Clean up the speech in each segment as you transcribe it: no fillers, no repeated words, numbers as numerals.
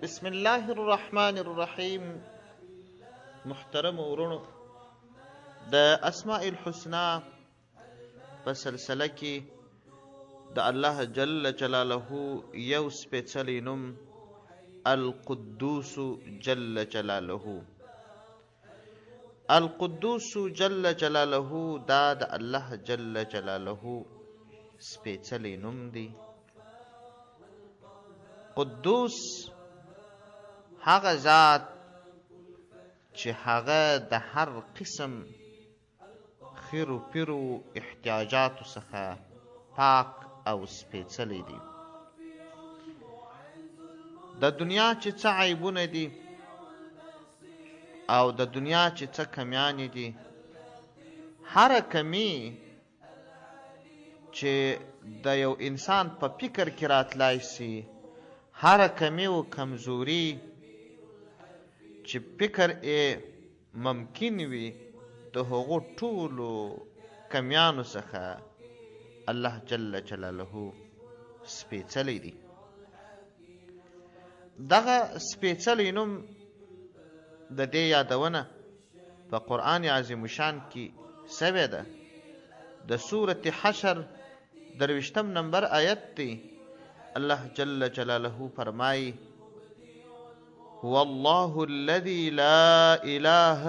بسم الله الرحمن الرحیم. محترم ورونو، د اسماء الحسنا په سلسله کې د الله جل جلاله یو سپیڅلی نوم القدوس جل جلاله. القدوس جل جلاله دا د الله جل جلاله سپیڅلی نوم دی. قدوس هغه ذات چې هغه د هر قسم خیرو پیرو احتیاجاتو څخه پاک او سپیڅلی دی. د دنیا چې څه عیبونه دي او د دنیا چې څه کمیانې دي، هر کمی چې د یو انسان په فکر کې راتلای سي، هر کمی و کمزوری چې فکر ممکن وي، د هغو ټولو کمیانو څخه الله جل جلاله سپیڅلی دی. دغه سپیڅلی نوم د دې یادونه په قرآن عظیم شان کې سوې ده. د سورة حشر 23 نمبر آیت دی. الله جل جلاله فرمایي: هو الله الذي لا إله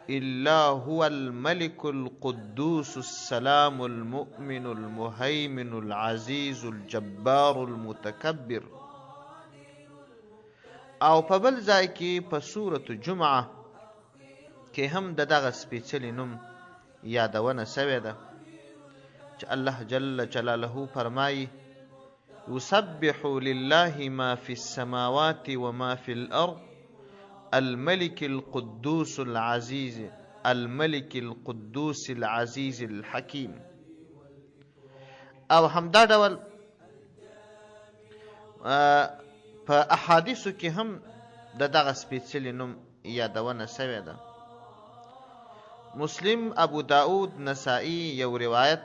إلا هو الملك القدوس السلام المؤمن المهيمن العزيز الجبار المتكبر. او په بل ځای کې په سورة جمعه کې هم د دغه سپیڅلی نوم یادونه سوې ده چې الله جل جلاله فرمایي: يسبح لله ما في السماوات وما في الأرض الملك القدوس العزيز الملك القدوس العزيز الحكيم. او همدا ډول په احادیثو کې هم د دغه سپیڅلی نوم یادونه سوې ده. مسلم، ابو داود، نسائی یو روایت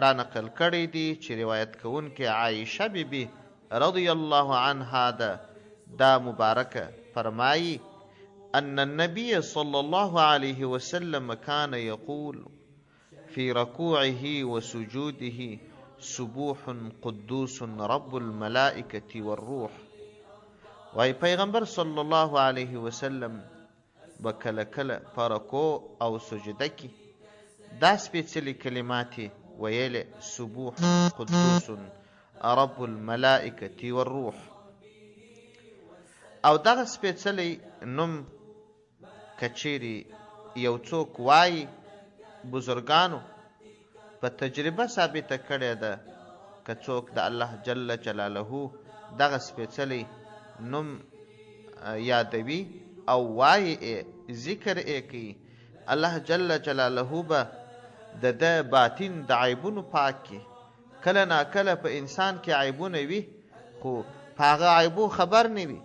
را نقل کړی دی چې روایت کوونکې عایشه بیبي رضی الله عنها ده. دا مبارکه فرمایي: ان النبي صلى الله عليه وسلم كان يقول في ركوعه وسجوده سبوح قدوس رب الملائكة والروح. وای پیغمبر صلی الله علیه وسلم به کله کله په رکوع او سجده کې دا سپیڅلي کلمات ویل: سبوح قدوس رب الملائکة والروح. او دغه سپیڅلی نوم کچيري یو څوک وایي، بزرګانو په تجربه ثابته کړې ده که څوک د الله جل جلاله دغه سپیڅلی نوم یادوي او وایي ذکر کوي، الله جل جلاله به د باطن د عیبونو پاکي. کله نا کله په انسان کې عیبونه وي، خو په هغه عیبو خبر نه وي،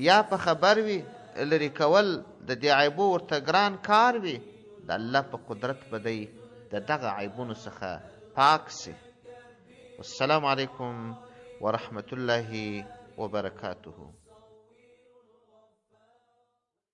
یا په خبر وي لري کول د دې عیبو ورته ګران کار وي. د الله په قدرت به دی د دغه عیبونو څخه پاک سي. والسلام علیکم ورحمة الله وبرکاته.